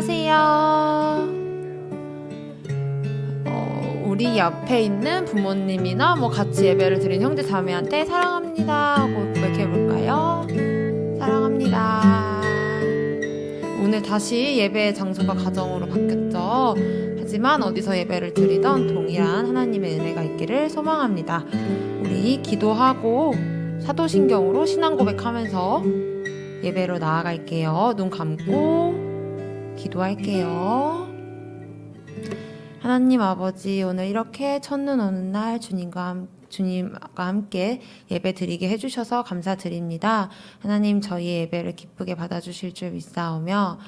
안녕하세요. 우리 옆에 있는 부모님이나 같이 예배를 드린 형제 자매한테 사랑합니다 하고 고백해볼까요? 사랑합니다. 오늘 다시 예배 장소가 가정으로 바뀌었죠. 하지만 어디서 예배를 드리던 동일한 하나님의 은혜가 있기를 소망합니다. 우리 기도하고 사도신경으로 신앙 고백하면서 예배로 나아갈게요. 눈 감고 기도할게요. 하나님 아버지, 오늘 이렇게 첫눈 오는 날 주님과 함께 예배 드리게 해주셔서 감사드립니다. 하나님, 저희 예배를 기쁘게 받아주실 줄 믿사오며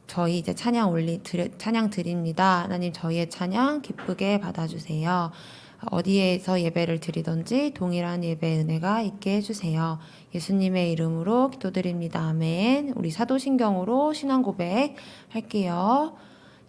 저희 이제 찬양 드립니다. 하나님, 저희의 찬양 기쁘게 받아주세요. 어디에서 예배를 드리든지 동일한 예배 은혜가 있게 해주세요. 예수님의 이름으로 기도드립니다. 아멘. 우리 사도신경으로 신앙 고백 할게요.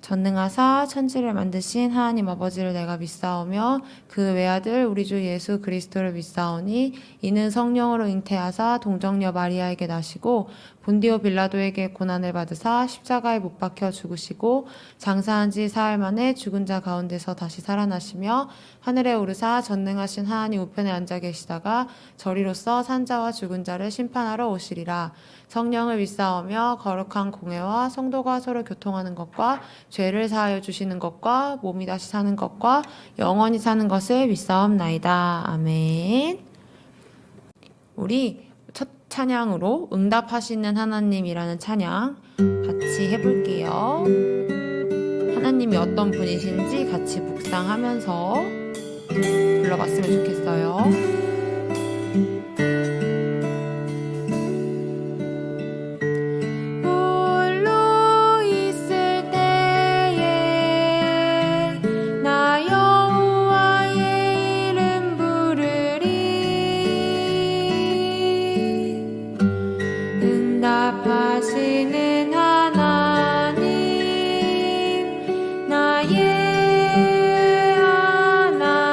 전능하사 천지를 만드신 하나님 아버지를 내가 믿사오며 그 외아들 우리 주 예수 그리스도를 믿사오니 이는 성령으로 잉태하사 동정녀 마리아에게 나시고 본디오 빌라도에게 고난을 받으사 십자가에 못 박혀 죽으시고 장사한 지 사흘 만에 죽은 자 가운데서 다시 살아나시며 하늘에 오르사 전능하신 하나님 우편에 앉아 계시다가 저리로서 산자와 죽은 자를 심판하러 오시리라. 성령을 믿사오며 거룩한 공회와 성도가 서로 교통하는 것과 죄를 사하여 주시는 것과 몸이 다시 사는 것과 영원히 사는 것을 믿사옵나이다. 아멘. 우리 첫 찬양으로 응답하시는 하나님이라는 찬양 같이 해볼게요. 하나님이 어떤 분이신지 같이 묵상하면서 불러봤으면 좋겠어요. 응답하시는 하나님, 나의 하나님,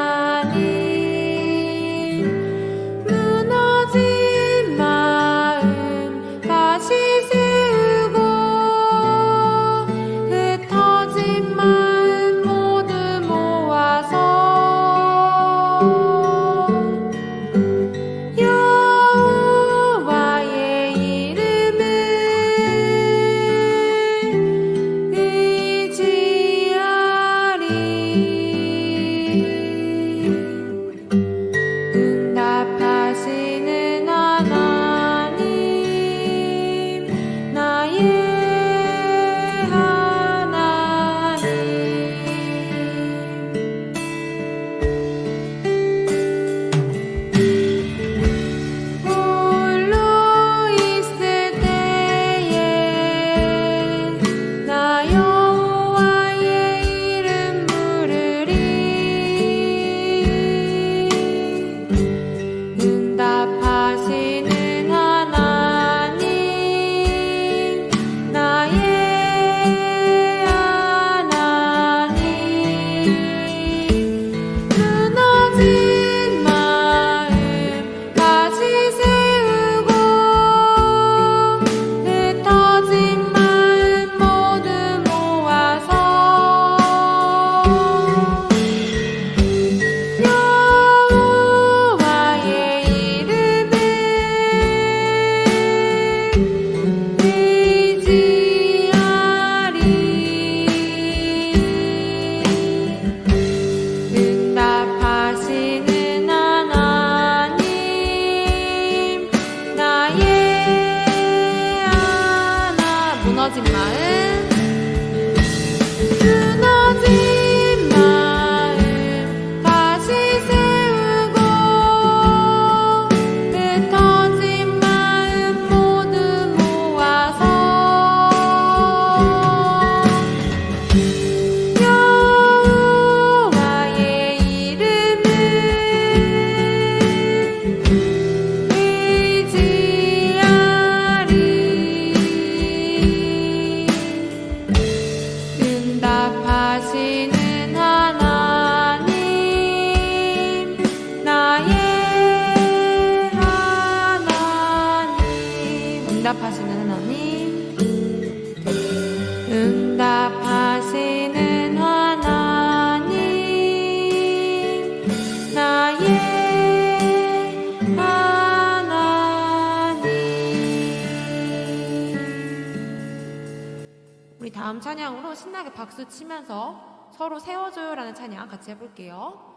다음 찬양으로 신나게 박수 치면서 서로 세워줘요라는 찬양 같이 해볼게요.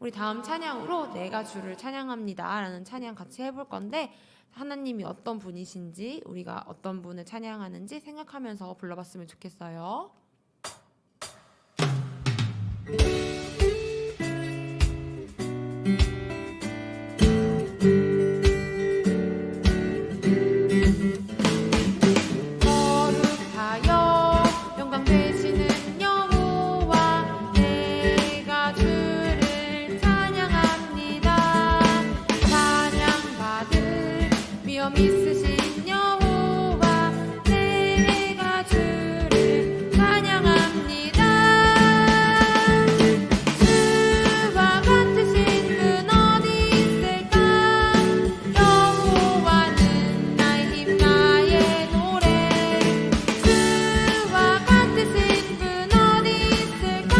우리 다음 찬양으로 내가 주를 찬양합니다 라는 찬양 같이 해볼 건데, 하나님이 어떤 분이신지, 우리가 어떤 분을 찬양하는지 생각하면서 불러봤으면 좋겠어요. 있으신 여호와, 내가 주를 찬양합니다. 주와 같으신 분 어디 있을까? 여호와는 나의 힘 나의 노래. 주와 같으신 분 어디 있을까?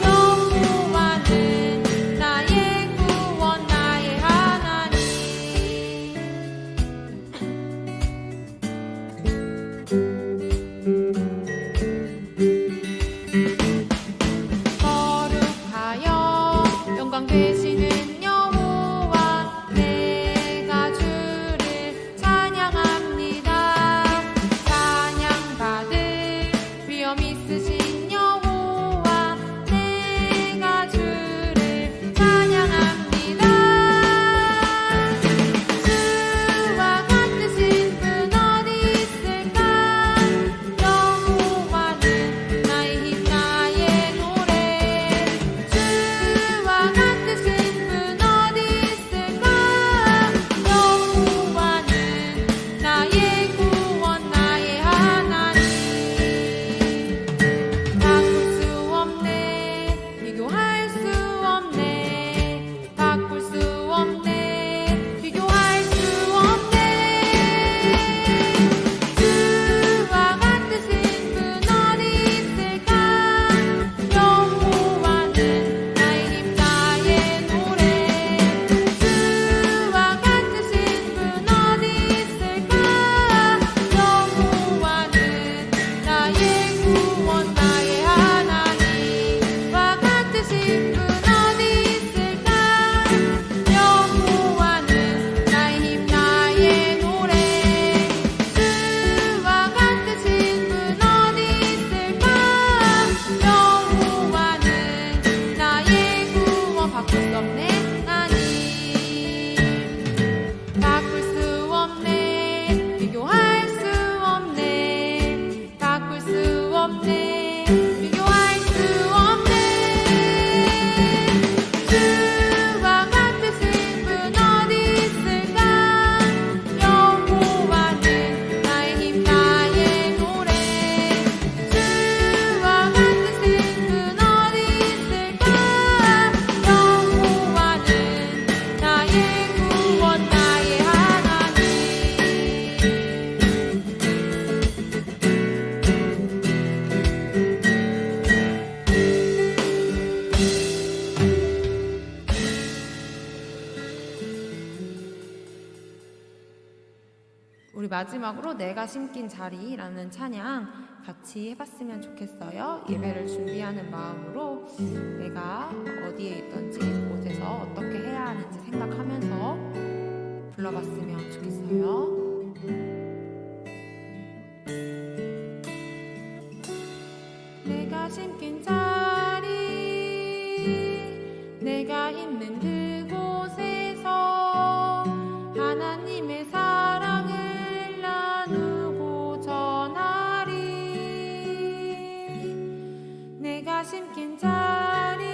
여호와는 나의 구원 나의 하나님. 우리 마지막으로 내가 심긴 자리라는 찬양 같이 해봤으면 좋겠어요. 예배를 준비하는 마음으로 내가 어디에 있던지 곳에서 어떻게 해야 하는지 생각하면서 불러봤으면 좋겠어요. 내가 심긴 자리, 내가 있는 그곳에서 하나님의 사랑을 나누고 전하리. 내가 심긴 자리,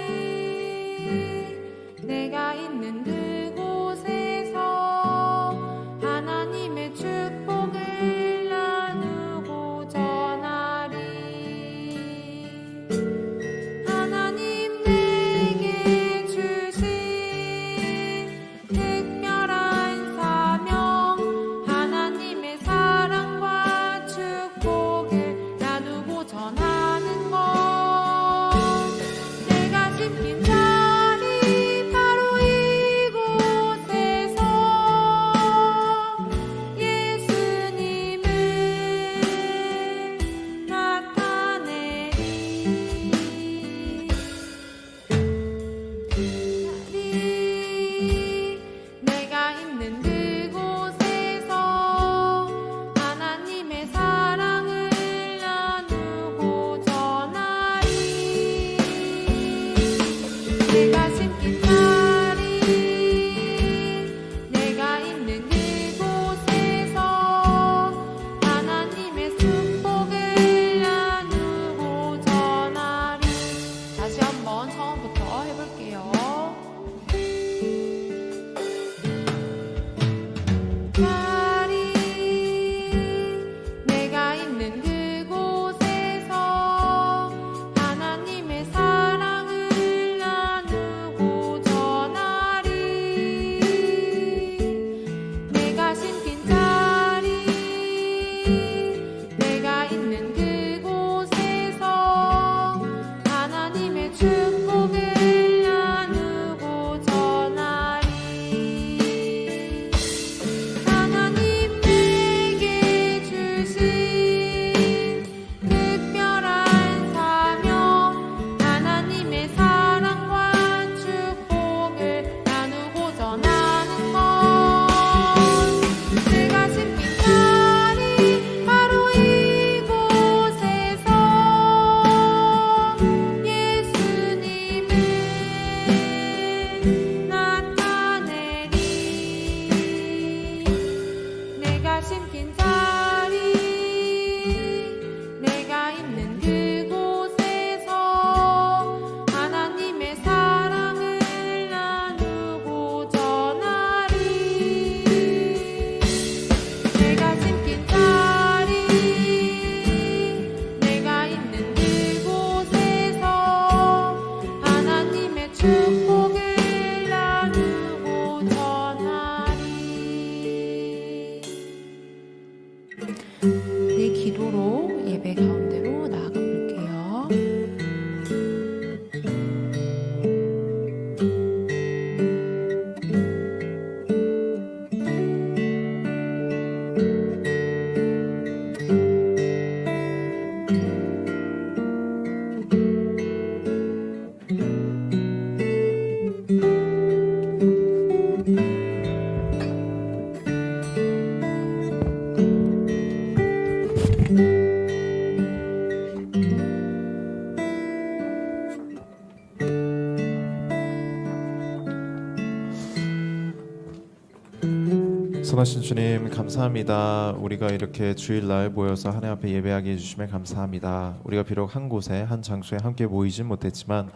내가 있는 그곳에서 하나님의 축복을 나누고 전하리. 하나님 내게 주신 특별한 사명, 하나님의 사랑과 축복을 나누고 전하는 것. 내가 심긴 자리 바로 이곳에서 예수님을 나타내리. 내가 있는 그곳에서 하나님의 사랑을 나누고 전하리. 내가 심긴 자리, 내가 있는 그곳에서 하나님의 축복을 나누고 전하리. 다시 한번 처음부터 해볼게요. 자리, 내가 있는 그곳에서 하나님의 사랑을 나누고 전하리. 내가 심긴 자리, 내가 있는 그곳에서 하나님의 축복을 나누고 전하리. 하나님 내게 주신 특별한 사명, 하나님의 사랑과 축복을 나누고 전하는 것. 내가 심긴 자리 바로 이곳에서 예수님을 나타내리. 내가 심긴 자리, 내가 있는 그곳에서 하나님의 사랑을 나누고 전하리. 내가 심긴 자리, 내가 있는 그곳에서 하나님의 축복을 나누고 전하리. 네, 기도로 예배 가운데로 나아가 볼게요. 선하신 주님 감사합니다. 우리가 이렇게 주일날 모여서 하나님 앞에 예배하게 해주심에 감사합니다. 우리가 비록 한 곳에 한 장소에 함께 모이진 못했지만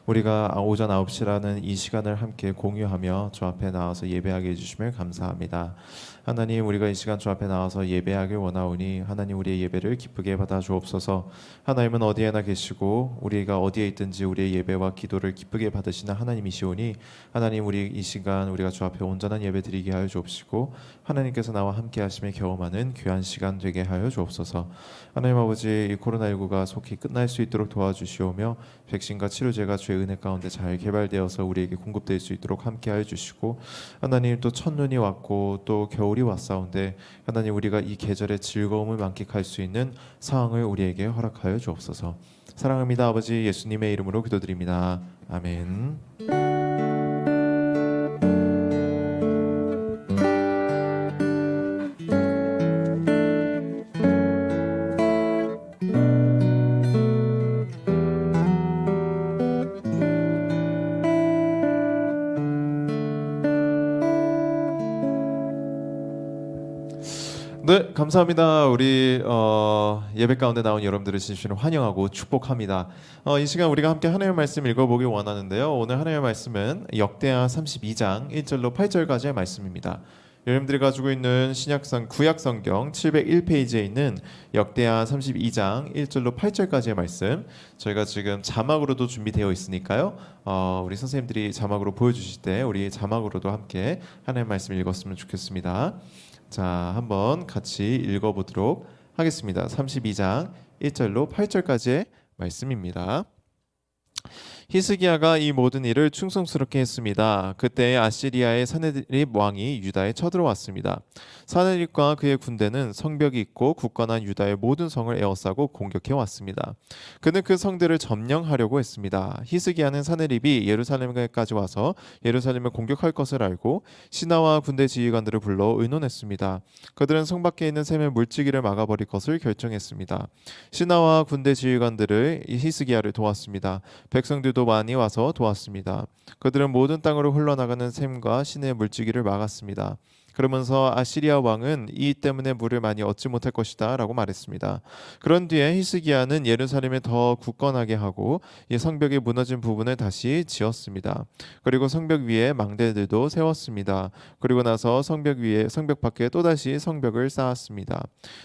우리가 오전 9시라는 이 시간을 함께 공유하며 주 앞에 나와서 예배하게 해주심을 감사합니다. 하나님, 우리가 이 시간 주 앞에 나와서 예배하길 원하오니 하나님 우리의 예배를 기쁘게 받아 주옵소서. 하나님은 어디에나 계시고 우리가 어디에 있든지 우리의 예배와 기도를 기쁘게 받으시는 하나님이시오니 하나님, 우리 이 시간 우리가 주 앞에 온전한 예배 드리게 하여 주옵시고 하나님께서 나와 함께 하심에 경험하는 귀한 시간 되게 하여 주옵소서. 하나님 아버지, 이 코로나19가 속히 끝날 수 있도록 도와주시오며 백신과 치료제가 주의 은혜 가운데 잘 개발되어서 우리에게 공급될 수 있도록 함께하여 주시고, 하나님 또 첫눈이 왔고 또 겨울이 왔사온데 하나님 우리가 이 계절의 즐거움을 만끽할 수 있는 상황을 우리에게 허락하여 주옵소서. 사랑합니다 아버지, 예수님의 이름으로 기도드립니다. 아멘. 네, 감사합니다. 우리 예배 가운데 나온 여러분들을 진심으로 환영하고 축복합니다. 이 시간 우리가 함께 하나님의 말씀 읽어보기 원하는데요. 오늘 하나님의 말씀은 역대하 32장 1절로 8절까지의 말씀입니다. 여러분들이 가지고 있는 구약성경 701페이지에 있는 역대하 32장 1절로 8절까지의 말씀, 저희가 지금 자막으로도 준비되어 있으니까요. 우리 선생님들이 자막으로 보여주실 때 우리 자막으로도 함께 하나님의 말씀 읽었으면 좋겠습니다. 자, 한번 같이 읽어보도록 하겠습니다. 32장 1절로 8절까지의 말씀입니다. 히스기야가 이 모든 일을 충성스럽게 했습니다. 그때 아시리아의 사네립 왕이 유다에 쳐들어왔습니다. 사네립과 그의 군대는 성벽이 있고 굳건한 유다의 모든 성을 에워싸고 공격해 왔습니다. 그는 그 성들을 점령하려고 했습니다. 히스기야는 사네립이 예루살렘까지 와서 예루살렘을 공격할 것을 알고 신하와 군대 지휘관들을 불러 의논했습니다. 그들은 성 밖에 있는 샘의 물지기를 막아버릴 것을 결정했습니다. 신하와 군대 지휘관들을 히스기야를 도왔습니다. 백성들도 많이 와서 도왔습니다. 그들은 모든 땅으로 흘러나가는 샘과 시내의 물지기를 막았습니다. 그러면서 아시리아 왕은 이 때문에 물을 많이 얻지 못할 것이다 라고 말했습니다. 그런 뒤에 히스기야는 예루살렘을 더 굳건하게 하고 이 성벽이 무너진 부분을 다시 지었습니다. 그리고 성벽 위에 망대들도 세웠습니다. 그리고 나서 성벽 밖에 또다시 성벽을 쌓았습니다.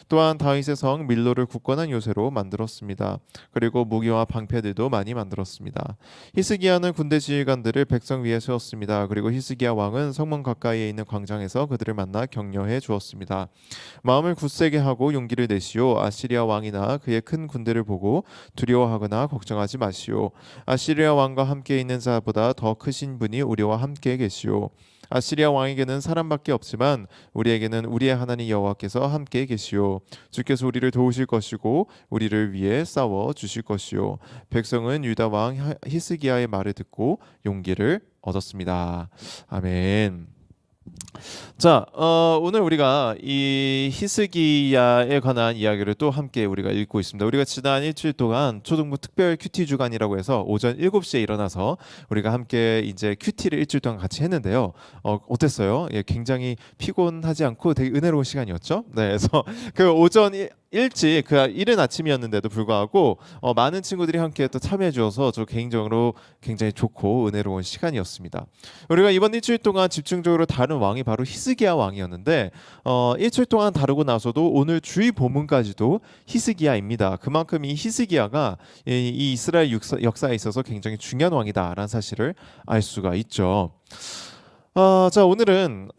또한 다윗의 성 밀로를 굳건한 요새로 만들었습니다. 그리고 무기와 방패들도 많이 만들었습니다. 히스기야는 군대 지휘관들을 백성 위에 세웠습니다. 그리고 히스기야 왕은 성문 가까이에 있는 광장에서 그들을 만나 격려해 주었습니다. 마음을 굳세게 하고 용기를 내시오. 아시리아 왕이나 그의 큰 군대를 보고 두려워하거나 걱정하지 마시오. 아시리아 왕과 함께 있는 자보다 더 크신 분이 우리와 함께 계시오. 아시리아 왕에게는 사람밖에 없지만 우리에게는 우리의 하나님 여호와께서 함께 계시오. 주께서 우리를 도우실 것이고 우리를 위해 싸워 주실 것이오. 백성은 유다 왕 히스기야의 말을 듣고 용기를 얻었습니다. 아멘. 자, 오늘 우리가 이 히스기야에 관한 이야기를 또 함께 우리가 읽고 있습니다. 우리가 지난 일주일 동안 초등부 특별 큐티 주간이라고 해서 오전 7시에 일어나서 우리가 함께 이제 큐티를 일주일 동안 같이 했는데요. 어땠어요? 예, 굉장히 피곤하지 않고 되게 은혜로운 시간이었죠. 네, 그래서 그 오전 일찍 그 이른 아침이었는데도 불구하고 많은 친구들이 함께 또 참여해 주어서 저 개인적으로 굉장히 좋고 은혜로운 시간이었습니다. 우리가 이번 일주일 동안 집중적으로 다룬 왕이 바로 히스기야 왕이었는데 일주일 동안 다루고 나서도 오늘 주의 본문까지도 히스기야입니다. 그만큼 이 히스기야가 이 이스라엘 역사에 있어서 굉장히 중요한 왕이다라는 사실을 알 수가 있죠. 자, 오늘은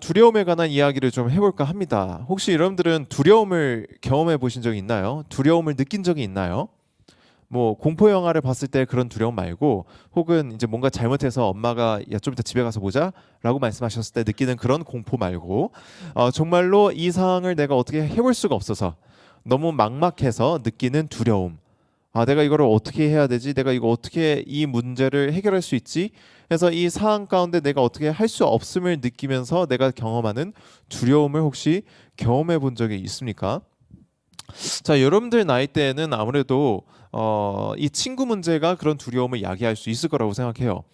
두려움에 관한 이야기를 좀 해볼까 합니다. 혹시 여러분들은 두려움을 경험해 보신 적이 있나요? 두려움을 느낀 적이 있나요? 뭐 공포 영화를 봤을 때 그런 두려움 말고, 혹은 이제 뭔가 잘못해서 엄마가 야, 좀 이따 집에 가서 보자라고 말씀하셨을 때 느끼는 그런 공포 말고, 정말로 이 상황을 내가 어떻게 해볼 수가 없어서 너무 막막해서 느끼는 두려움. 내가 이거를 어떻게 해야 되지? 내가 이거 어떻게 이 문제를 해결할 수 있지? 해서 이 상황 가운데 내가 어떻게 할 수 없음을 느끼면서 내가 경험하는 두려움을 혹시 경험해 본 적이 있습니까? 자, 여러분들 나이 때는 아무래도 이 친구 문제가 그런 두려움을 야기할 수 있을 거라고 생각해요.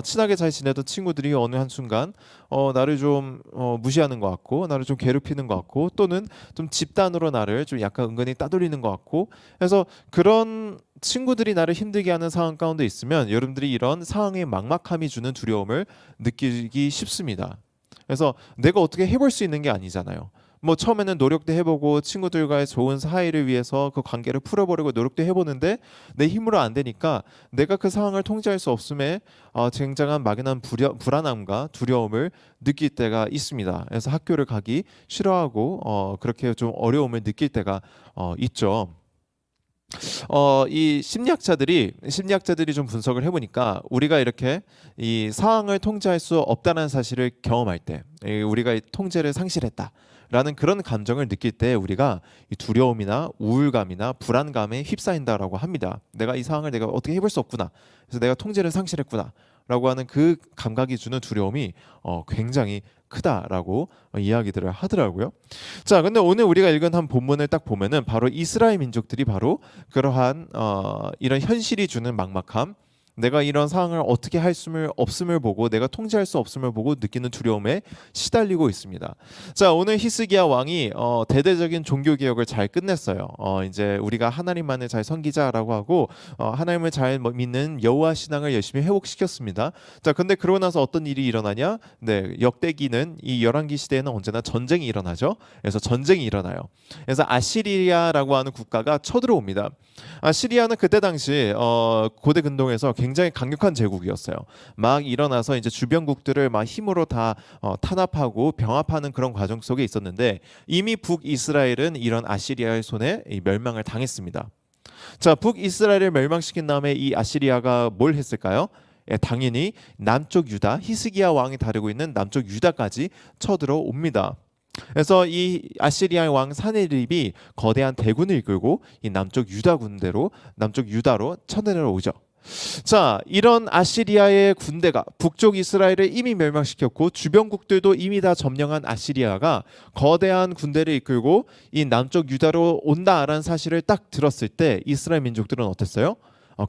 친하게 잘 지내던 친구들이 어느 한순간 나를 좀 무시하는 것 같고, 나를 좀 괴롭히는 것 같고, 또는 좀 집단으로 나를 좀 약간 은근히 따돌리는 것 같고 해서 그런 친구들이 나를 힘들게 하는 상황 가운데 있으면 여러분들이 이런 상황의 막막함이 주는 두려움을 느끼기 쉽습니다. 그래서 내가 어떻게 해볼 수 있는 게 아니잖아요. 뭐 처음에는 노력도 해보고 친구들과의 좋은 사이를 위해서 그 관계를 풀어보려고 노력도 해보는데 내 힘으로 안 되니까 내가 그 상황을 통제할 수 없음에 굉장한 막연한 불안함과 두려움을 느낄 때가 있습니다. 그래서 학교를 가기 싫어하고 그렇게 좀 어려움을 느낄 때가 있죠. 이 심리학자들이 좀 분석을 해보니까 우리가 이렇게 이 상황을 통제할 수 없다는 사실을 경험할 때, 우리가 이 통제를 상실했다라는 그런 감정을 느낄 때 우리가 이 두려움이나 우울감이나 불안감에 휩싸인다라고 합니다. 내가 이 상황을 내가 어떻게 해볼 수 없구나. 그래서 내가 통제를 상실했구나. 라고 하는 그 감각이 주는 두려움이 굉장히 크다라고 이야기들을 하더라고요. 자, 근데 오늘 우리가 읽은 한 본문을 딱 보면은 바로 이스라엘 민족들이 바로 그러한 이런 현실이 주는 막막함, 내가 이런 상황을 어떻게 할 수 없음을 보고 내가 통제할 수 없음을 보고 느끼는 두려움에 시달리고 있습니다. 자, 오늘 히스기야 왕이 대대적인 종교 개혁을 잘 끝냈어요. 이제 우리가 하나님만을 잘 섬기자라고 하고 하나님을 잘 믿는 여호와 신앙을 열심히 회복시켰습니다. 자, 근데 그러고 나서 어떤 일이 일어나냐? 네, 역대기는 이 열왕기 시대에는 언제나 전쟁이 일어나죠. 그래서 전쟁이 일어나요. 그래서 아시리아라고 하는 국가가 쳐들어옵니다. 아시리아는 그때 당시 고대 근동에서 굉장히 강력한 제국이었어요. 막 일어나서 이제 주변국들을 막 힘으로 다 탄압하고 병합하는 그런 과정 속에 있었는데 이미 북이스라엘은 이런 아시리아의 손에 멸망을 당했습니다. 자, 북이스라엘을 멸망시킨 다음에 이 아시리아가 뭘 했을까요? 당연히 남쪽 유다, 히스기야 왕이 다루고 있는 남쪽 유다까지 쳐들어옵니다. 그래서 이 아시리아의 왕 사네립이 거대한 대군을 이끌고 이 남쪽 유다로 쳐내려오죠. 자, 이런 아시리아의 군대가 북쪽 이스라엘을 이미 멸망시켰고 주변국들도 이미 다 점령한 아시리아가 거대한 군대를 이끌고 이 남쪽 유다로 온다라는 사실을 딱 들었을 때 이스라엘 민족들은 어땠어요?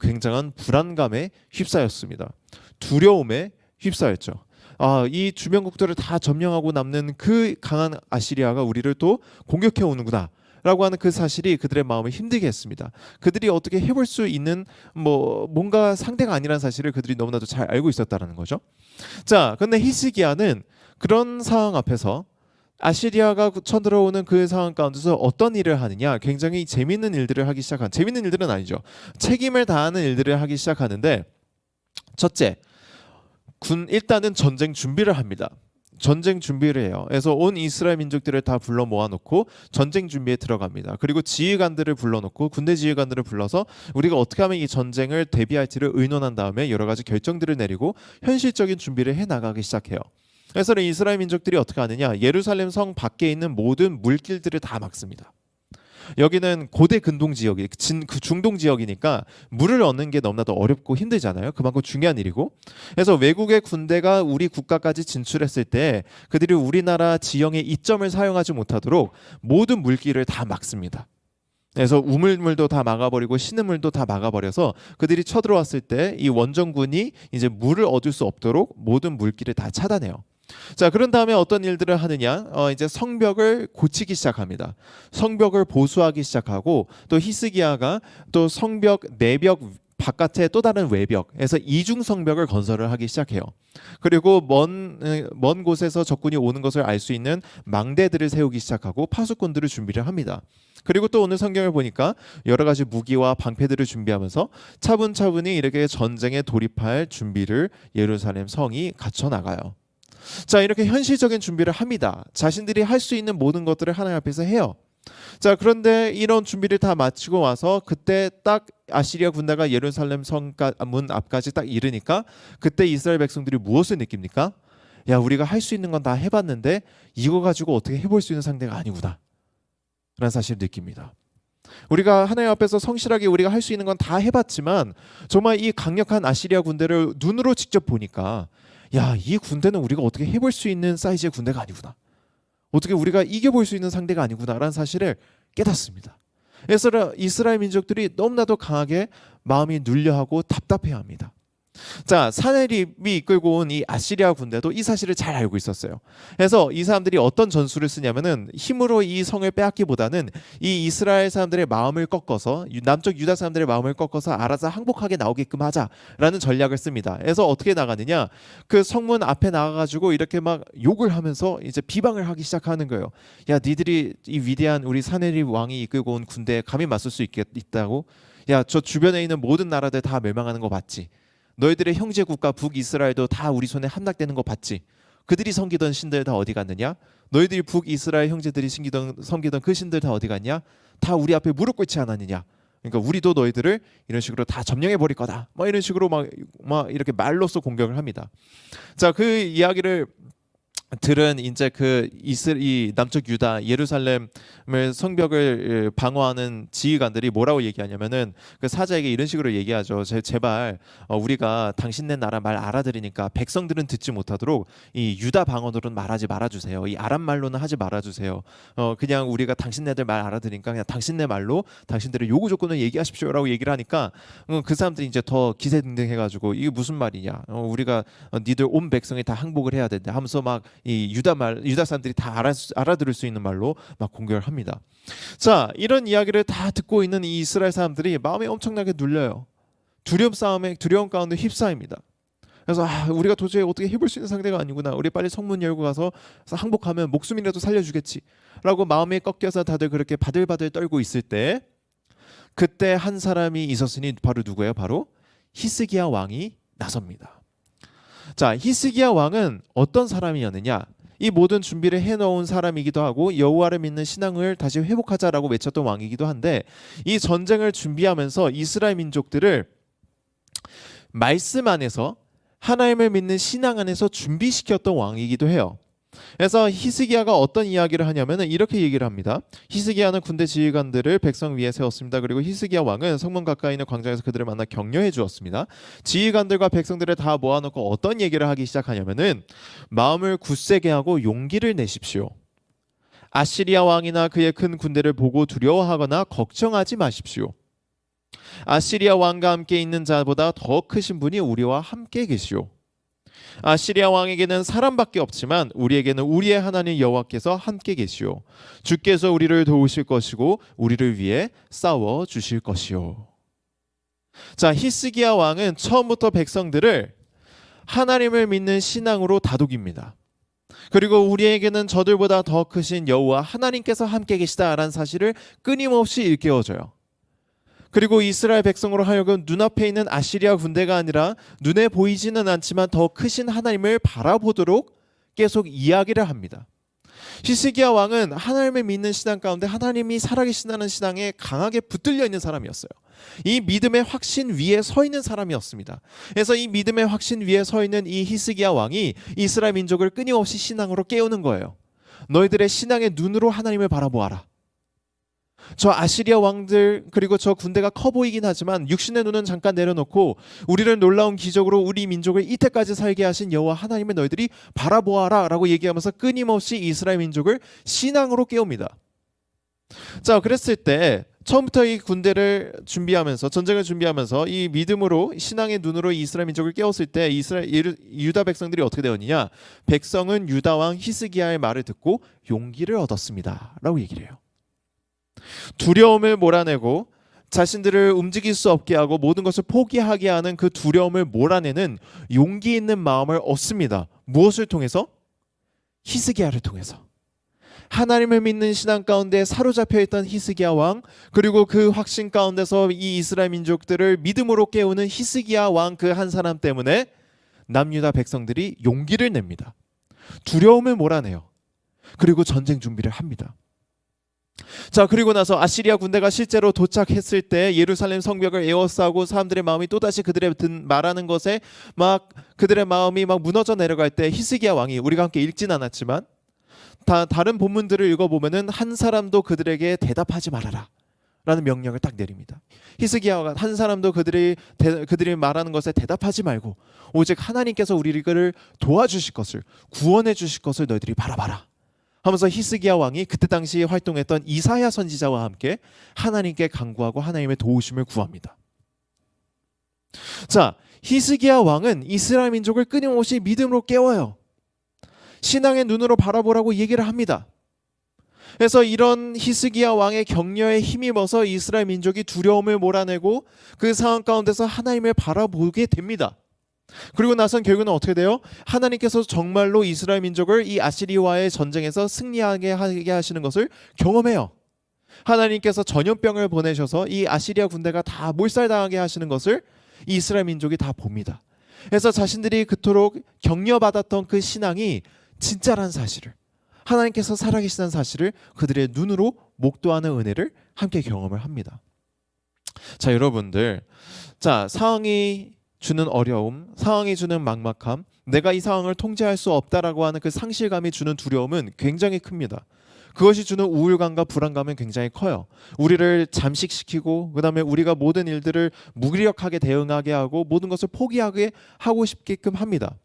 굉장한 불안감에 휩싸였습니다. 두려움에 휩싸였죠. 이 주변국들을 다 점령하고 남는 그 강한 아시리아가 우리를 또 공격해 오는구나 라고 하는 그 사실이 그들의 마음을 힘들게 했습니다. 그들이 어떻게 해볼 수 있는 뭔가 상대가 아니라는 사실을 그들이 너무나도 잘 알고 있었다는 거죠. 자, 근데 히스기야는 그런 상황 앞에서 아시리아가 쳐들어오는 그 상황 가운데서 어떤 일을 하느냐, 굉장히 재밌는 일들을 하기 시작한, 재밌는 일들은 아니죠, 책임을 다하는 일들을 하기 시작하는데, 첫째, 일단은 전쟁 준비를 합니다. 전쟁 준비를 해요. 그래서 온 이스라엘 민족들을 다 불러 모아놓고 전쟁 준비에 들어갑니다. 그리고 지휘관들을 불러놓고 군대 지휘관들을 불러서 우리가 어떻게 하면 이 전쟁을 대비할지를 의논한 다음에 여러 가지 결정들을 내리고 현실적인 준비를 해나가기 시작해요. 그래서 이스라엘 민족들이 어떻게 하느냐, 예루살렘 성 밖에 있는 모든 물길들을 다 막습니다. 여기는 고대 근동 지역이 중동 지역이니까 물을 얻는 게 너무나도 어렵고 힘들잖아요. 그만큼 중요한 일이고. 그래서 외국의 군대가 우리 국가까지 진출했을 때 그들이 우리나라 지형의 이점을 사용하지 못하도록 모든 물길을 다 막습니다. 그래서 우물물도 다 막아버리고 신음물도 다 막아버려서 그들이 쳐들어왔을 때 이 원정군이 이제 물을 얻을 수 없도록 모든 물길을 다 차단해요. 자, 그런 다음에 어떤 일들을 하느냐, 이제 성벽을 고치기 시작합니다. 성벽을 보수하기 시작하고, 또 히스기야가 또 성벽 내벽 바깥에 또 다른 외벽에서 이중 성벽을 건설을 하기 시작해요. 그리고 먼 곳에서 적군이 오는 것을 알 수 있는 망대들을 세우기 시작하고 파수꾼들을 준비를 합니다. 그리고 또 오늘 성경을 보니까 여러 가지 무기와 방패들을 준비하면서 차분차분히 이렇게 전쟁에 돌입할 준비를 예루살렘 성이 갖춰 나가요. 자, 이렇게 현실적인 준비를 합니다. 자신들이 할 수 있는 모든 것들을 하나님 앞에서 해요. 자, 그런데 이런 준비를 다 마치고 와서 그때 딱 아시리아 군대가 예루살렘 성 문 앞까지 딱 이르니까 그때 이스라엘 백성들이 무엇을 느낍니까? 야, 우리가 할 수 있는 건 다 해봤는데 이거 가지고 어떻게 해볼 수 있는 상대가 아니구나 라는 사실을 느낍니다. 우리가 하나님 앞에서 성실하게 우리가 할 수 있는 건 다 해봤지만 정말 이 강력한 아시리아 군대를 눈으로 직접 보니까 야, 이 군대는 우리가 어떻게 해볼 수 있는 사이즈의 군대가 아니구나, 어떻게 우리가 이겨볼 수 있는 상대가 아니구나라는 사실을 깨닫습니다. 그래서 이스라엘 민족들이 너무나도 강하게 마음이 눌려하고 답답해합니다. 자, 사네립이 이끌고 온 이 아시리아 군대도 이 사실을 잘 알고 있었어요. 그래서 이 사람들이 어떤 전술을 쓰냐면은 힘으로 이 성을 빼앗기보다는 이 이스라엘 사람들의 마음을 꺾어서, 남쪽 유다 사람들의 마음을 꺾어서 알아서 항복하게 나오게끔 하자라는 전략을 씁니다. 그래서 어떻게 나가느냐, 그 성문 앞에 나가가지고 이렇게 막 욕을 하면서 이제 비방을 하기 시작하는 거예요. 야, 니들이 이 위대한 우리 사네립 왕이 이끌고 온 군대에 감히 맞설 수 있다고? 야, 저 주변에 있는 모든 나라들 다 멸망하는 거 봤지? 너희들의 형제 국가 북이스라엘도 다 우리 손에 함락되는 거 봤지? 그들이 섬기던 신들 다 어디 갔느냐? 너희들이 북이스라엘 형제들이 섬기던 그 신들 다 어디 갔냐? 다 우리 앞에 무릎 꿇지 않았느냐? 그러니까 우리도 너희들을 이런 식으로 다 점령해 버릴 거다. 막 이런 식으로 막 이렇게 말로써 공격을 합니다. 자, 그 이야기를 들은 이제 이 남쪽 유다 예루살렘을 성벽을 방어하는 지휘관들이 뭐라고 얘기하냐면은 그 사자에게 이런 식으로 얘기하죠. 제발 우리가 당신네 나라 말 알아들으니까 백성들은 듣지 못하도록 이 유다 방언으로는 말하지 말아주세요. 이 아람 말로는 하지 말아주세요. 그냥 우리가 당신네들 말 알아들으니까 그냥 당신네 말로 당신들의 요구 조건을 얘기하십시오라고 얘기를 하니까 그 사람들이 이제 더 기세등등해가지고 이게 무슨 말이냐? 우리가 니들 온 백성이 다 항복을 해야 된다 하면서 막 이 유다 사람들이 다 알아들을 수 있는 말로 막 공격을 합니다. 자, 이런 이야기를 다 듣고 있는 이 이스라엘 사람들이 마음이 엄청나게 눌려요. 두려움 가운데 휩싸입니다. 그래서 우리가 도저히 어떻게 해볼 수 있는 상대가 아니구나. 우리 빨리 성문 열고 가서 항복하면 목숨이라도 살려주겠지라고 마음이 꺾여서 다들 그렇게 바들바들 떨고 있을 때 그때 한 사람이 있었으니 바로 누구예요? 바로 히스기야 왕이 나섭니다. 자, 히스기야 왕은 어떤 사람이었느냐? 이 모든 준비를 해놓은 사람이기도 하고 여호와를 믿는 신앙을 다시 회복하자라고 외쳤던 왕이기도 한데 이 전쟁을 준비하면서 이스라엘 민족들을 말씀 안에서 하나님을 믿는 신앙 안에서 준비시켰던 왕이기도 해요. 그래서 히스기야가 어떤 이야기를 하냐면은 이렇게 얘기를 합니다. 히스기야는 군대 지휘관들을 백성 위에 세웠습니다. 그리고 히스기야 왕은 성문 가까이 있는 광장에서 그들을 만나 격려해 주었습니다. 지휘관들과 백성들을 다 모아놓고 어떤 얘기를 하기 시작하냐면은 마음을 굳세게 하고 용기를 내십시오. 아시리아 왕이나 그의 큰 군대를 보고 두려워하거나 걱정하지 마십시오. 아시리아 왕과 함께 있는 자보다 더 크신 분이 우리와 함께 계시오. 아시리아 왕에게는 사람밖에 없지만 우리에게는 우리의 하나님 여호와께서 함께 계시오. 주께서 우리를 도우실 것이고 우리를 위해 싸워 주실 것이오. 자, 히스기야 왕은 처음부터 백성들을 하나님을 믿는 신앙으로 다독입니다. 그리고 우리에게는 저들보다 더 크신 여호와 하나님께서 함께 계시다라는 사실을 끊임없이 일깨워줘요. 그리고 이스라엘 백성으로 하여금 눈앞에 있는 아시리아 군대가 아니라 눈에 보이지는 않지만 더 크신 하나님을 바라보도록 계속 이야기를 합니다. 히스기야 왕은 하나님을 믿는 신앙 가운데 하나님이 살아계신다는 신앙에 강하게 붙들려 있는 사람이었어요. 이 믿음의 확신 위에 서 있는 사람이었습니다. 그래서 이 믿음의 확신 위에 서 있는 이 히스기야 왕이 이스라엘 민족을 끊임없이 신앙으로 깨우는 거예요. 너희들의 신앙의 눈으로 하나님을 바라보아라. 저 아시리아 왕들 그리고 저 군대가 커 보이긴 하지만 육신의 눈은 잠깐 내려놓고 우리를 놀라운 기적으로 우리 민족을 이때까지 살게 하신 여호와 하나님을 너희들이 바라보아라 라고 얘기하면서 끊임없이 이스라엘 민족을 신앙으로 깨웁니다. 자, 그랬을 때 처음부터 이 군대를 준비하면서 전쟁을 준비하면서 이 믿음으로 신앙의 눈으로 이스라엘 민족을 깨웠을 때 유다 백성들이 어떻게 되었느냐? 백성은 유다 왕 히스기야의 말을 듣고 용기를 얻었습니다 라고 얘기를 해요. 두려움을 몰아내고 자신들을 움직일 수 없게 하고 모든 것을 포기하게 하는 그 두려움을 몰아내는 용기 있는 마음을 얻습니다. 무엇을 통해서? 히스기야를 통해서. 하나님을 믿는 신앙 가운데 사로잡혀 있던 히스기야 왕 그리고 그 확신 가운데서 이 이스라엘 민족들을 믿음으로 깨우는 히스기야 왕 그 한 사람 때문에 남유다 백성들이 용기를 냅니다. 두려움을 몰아내요. 그리고 전쟁 준비를 합니다. 자, 그리고 나서 아시리아 군대가 실제로 도착했을 때 예루살렘 성벽을 에워싸고 사람들의 마음이 또다시 그들의 말하는 것에 막 그들의 마음이 막 무너져 내려갈 때 히스기야 왕이 우리가 함께 읽진 않았지만 다른 본문들을 읽어보면은 한 사람도 그들에게 대답하지 말아라 라는 명령을 딱 내립니다. 히스기야가 한 사람도 그들이 말하는 것에 대답하지 말고 오직 하나님께서 우리를 도와주실 것을 구원해 주실 것을 너희들이 바라봐라 하면서 히스기야 왕이 그때 당시에 활동했던 이사야 선지자와 함께 하나님께 간구하고 하나님의 도우심을 구합니다. 자, 히스기야 왕은 이스라엘 민족을 끊임없이 믿음으로 깨워요. 신앙의 눈으로 바라보라고 얘기를 합니다. 그래서 이런 히스기야 왕의 격려에 힘입어서 이스라엘 민족이 두려움을 몰아내고 그 상황 가운데서 하나님을 바라보게 됩니다. 그리고 나선 결국은 어떻게 돼요? 하나님께서 정말로 이스라엘 민족을 이 아시리와의 전쟁에서 승리하게 하게 하시는 것을 경험해요. 하나님께서 전염병을 보내셔서 이 아시리아 군대가 다 몰살당하게 하시는 것을 이스라엘 민족이 다 봅니다. 그래서 자신들이 그토록 격려받았던 그 신앙이 진짜라는 사실을 하나님께서 살아계시다는 사실을 그들의 눈으로 목도하는 은혜를 함께 경험을 합니다. 자, 여러분들, 자, 상황이 주는 어려움, 상황이 주는 막막함, 내가 이 상황을 통제할 수 없다라고 하는 그 상실감이 주는 두려움은 굉장히 큽니다. 그것이 주는 우울감과 불안감은 굉장히 커요. 우리를 잠식시키고, 그다음에 우리가 모든 일들을 무기력하게 대응하게 하고 모든 것을 포기하게 하고 싶게끔 합니다.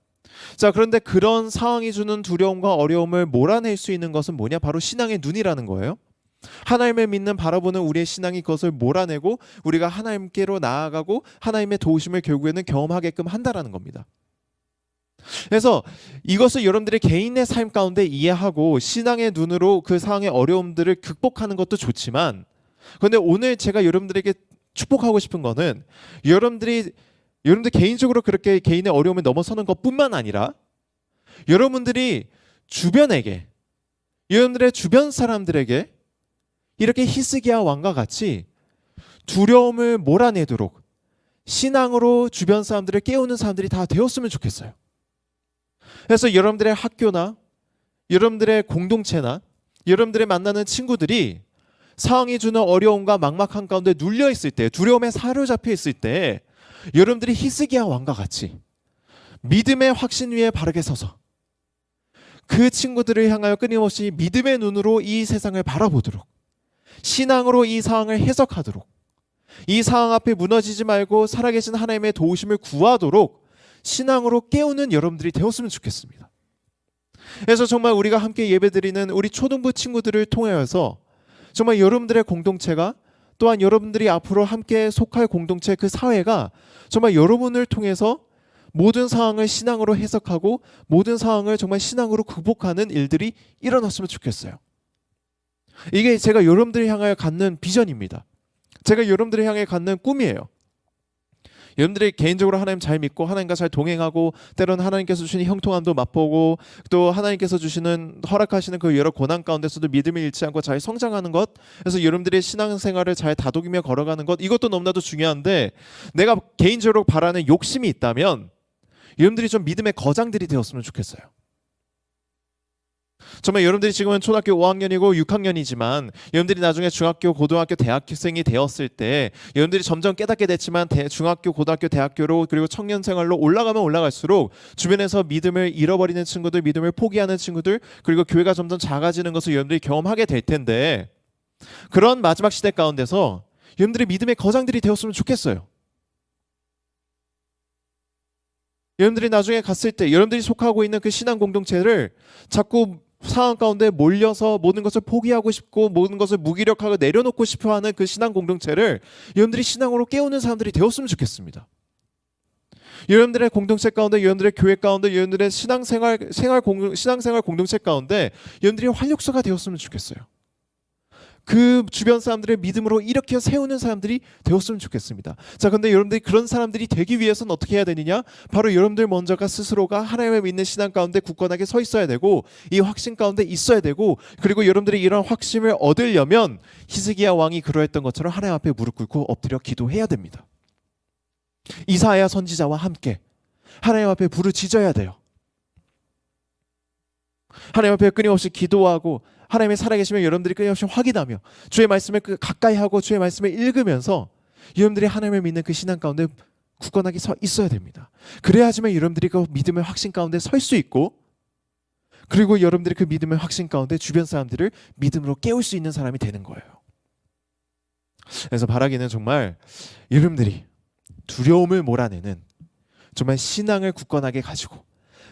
자, 그런데 그런 상황이 주는 두려움과 어려움을 몰아낼 수 있는 것은 뭐냐? 바로 신앙의 눈이라는 거예요. 하나님을 믿는 바라보는 우리의 신앙이 그것을 몰아내고 우리가 하나님께로 나아가고 하나님의 도우심을 결국에는 경험하게끔 한다라는 겁니다. 그래서 이것을 여러분들의 개인의 삶 가운데 이해하고 신앙의 눈으로 그 상황의 어려움들을 극복하는 것도 좋지만, 그런데 오늘 제가 여러분들에게 축복하고 싶은 거는 여러분들 개인적으로 그렇게 개인의 어려움을 넘어서는 것뿐만 아니라 여러분들이 주변에게, 여러분들의 주변 사람들에게 이렇게 히스기야 왕과 같이 두려움을 몰아내도록 신앙으로 주변 사람들을 깨우는 사람들이 다 되었으면 좋겠어요. 그래서 여러분들의 학교나 여러분들의 공동체나 여러분들의 만나는 친구들이 상황이 주는 어려움과 막막한 가운데 눌려 있을 때, 두려움에 사로잡혀 있을 때 여러분들이 히스기야 왕과 같이 믿음의 확신 위에 바르게 서서 그 친구들을 향하여 끊임없이 믿음의 눈으로 이 세상을 바라보도록, 신앙으로 이 상황을 해석하도록, 이 상황 앞에 무너지지 말고 살아계신 하나님의 도우심을 구하도록 신앙으로 깨우는 여러분들이 되었으면 좋겠습니다. 그래서 정말 우리가 함께 예배드리는 우리 초등부 친구들을 통하여서 정말 여러분들의 공동체가, 또한 여러분들이 앞으로 함께 속할 공동체, 그 사회가 정말 여러분을 통해서 모든 상황을 신앙으로 해석하고 모든 상황을 정말 신앙으로 극복하는 일들이 일어났으면 좋겠어요. 이게 제가 여러분들을 향하여 갖는 비전입니다. 제가 여러분들을 향해 갖는 꿈이에요. 여러분들이 개인적으로 하나님 잘 믿고 하나님과 잘 동행하고 때로는 하나님께서 주시는 형통함도 맛보고 또 하나님께서 주시는 허락하시는 그 여러 고난 가운데서도 믿음을 잃지 않고 잘 성장하는 것, 그래서 여러분들의 신앙생활을 잘 다독이며 걸어가는 것, 이것도 너무나도 중요한데, 내가 개인적으로 바라는 욕심이 있다면 여러분들이 좀 믿음의 거장들이 되었으면 좋겠어요. 정말 여러분들이 지금은 초등학교 5학년이고 6학년이지만 여러분들이 나중에 중학교, 고등학교, 대학생이 되었을 때 여러분들이 점점 깨닫게 됐지만 중학교, 고등학교, 대학교로 그리고 청년 생활로 올라가면 올라갈수록 주변에서 믿음을 잃어버리는 친구들, 믿음을 포기하는 친구들, 그리고 교회가 점점 작아지는 것을 여러분들이 경험하게 될 텐데, 그런 마지막 시대 가운데서 여러분들이 믿음의 거장들이 되었으면 좋겠어요. 여러분들이 나중에 갔을 때 여러분들이 속하고 있는 그 신앙 공동체를 자꾸 상황 가운데 몰려서 모든 것을 포기하고 싶고 모든 것을 무기력하고 내려놓고 싶어하는 그 신앙 공동체를 여러분들이 신앙으로 깨우는 사람들이 되었으면 좋겠습니다. 여러분들의 공동체 가운데, 여러분들의 교회 가운데, 여러분들의 신앙생활 공동체 가운데 여러분들이 활력소가 되었으면 좋겠어요. 그 주변 사람들의 믿음으로 일으켜 세우는 사람들이 되었으면 좋겠습니다. 자, 근데 여러분들이 그런 사람들이 되기 위해서는 어떻게 해야 되느냐? 바로 여러분들 먼저가 스스로가 하나님을 믿는 신앙 가운데 굳건하게 서 있어야 되고, 이 확신 가운데 있어야 되고, 그리고 여러분들이 이런 확신을 얻으려면 히스기야 왕이 그러했던 것처럼 하나님 앞에 무릎 꿇고 엎드려 기도해야 됩니다. 이사야 선지자와 함께 하나님 앞에 부르짖어야 돼요. 하나님 앞에 끊임없이 기도하고 하나님의 살아계시면 여러분들이 끊임없이 확인하며 주의 말씀을 가까이 하고 주의 말씀을 읽으면서 여러분들이 하나님을 믿는 그 신앙 가운데 굳건하게 서 있어야 됩니다. 그래야지만 여러분들이 그 믿음의 확신 가운데 설 수 있고, 그리고 여러분들이 그 믿음의 확신 가운데 주변 사람들을 믿음으로 깨울 수 있는 사람이 되는 거예요. 그래서 바라기는 정말 여러분들이 두려움을 몰아내는 정말 신앙을 굳건하게 가지고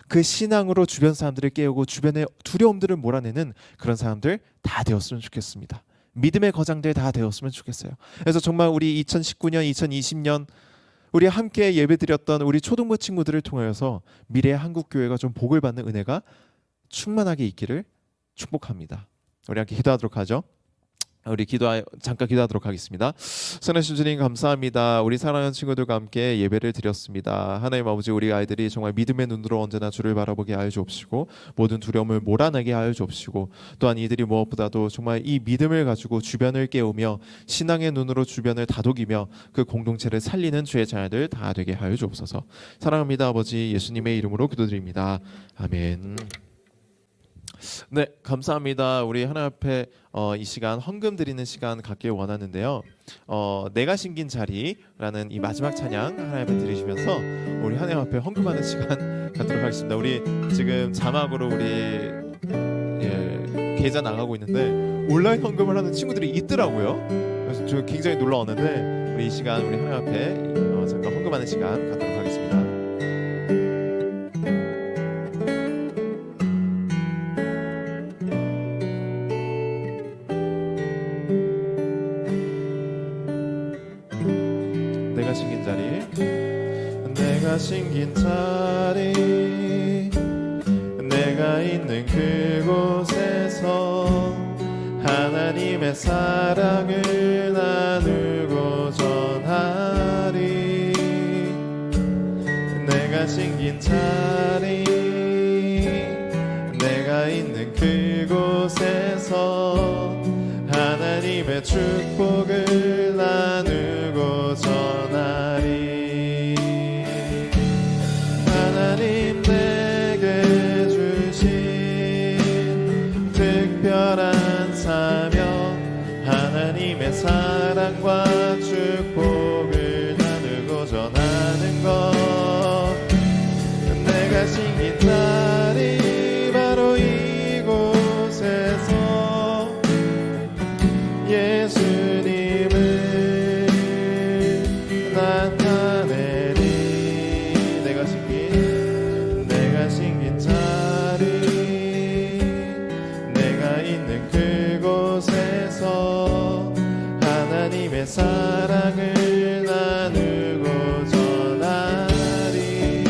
그 신앙으로 주변 사람들을 깨우고 주변의 두려움들을 몰아내는 그런 사람들 다 되었으면 좋겠습니다. 믿음의 거장들 다 되었으면 좋겠어요. 그래서 정말 우리 2019년, 2020년 우리 함께 예배드렸던 우리 초등부 친구들을 통하여서 미래의 한국교회가 좀 복을 받는 은혜가 충만하게 있기를 축복합니다. 우리 함께 기도하도록 하죠. 우리 잠깐 기도하도록 하겠습니다. 선하신 주님 감사합니다. 우리 사랑하는 친구들과 함께 예배를 드렸습니다. 하나님 아버지, 우리 아이들이 정말 믿음의 눈으로 언제나 주를 바라보게 하여 주옵시고 모든 두려움을 몰아내게 하여 주옵시고, 또한 이들이 무엇보다도 정말 이 믿음을 가지고 주변을 깨우며 신앙의 눈으로 주변을 다독이며 그 공동체를 살리는 주의 자녀들 다 되게 하여 주옵소서. 사랑합니다 아버지, 예수님의 이름으로 기도드립니다. 아멘. 네, 감사합니다. 우리 하나님 앞에 이 시간 헌금 드리는 시간 갖길 원하는데요. 내가 심긴 자리라는 이 마지막 찬양 하나님 앞에 드리시면서 우리 하나님 앞에 헌금하는 시간 갖도록 하겠습니다. 우리 지금 자막으로 우리 계좌 나가고 있는데 온라인 헌금을 하는 친구들이 있더라고요. 그래서 저 굉장히 놀라웠는데 우리 이 시간 우리 하나님 앞에 잠깐 헌금하는 시간 갖도록 하겠습니다. 내가 심긴 자리, 내가 심긴 자리, 내가 있는 그곳에서 하나님의 사랑을 나누고 전하리. 내가 심긴 자리, 내가 있는 그곳에서 하나님의 축복을 나누고 전하리. 하나님 내게 주신 특별한 사명, 하나님의 사랑과 축복을 나누고 전하는 것. 내가 심긴 자리 바로 이곳에서 예수님을 나타내리. 내가 심긴 자리, 내가 있는 그곳에서 하나님의 사랑을 나누고 전하리.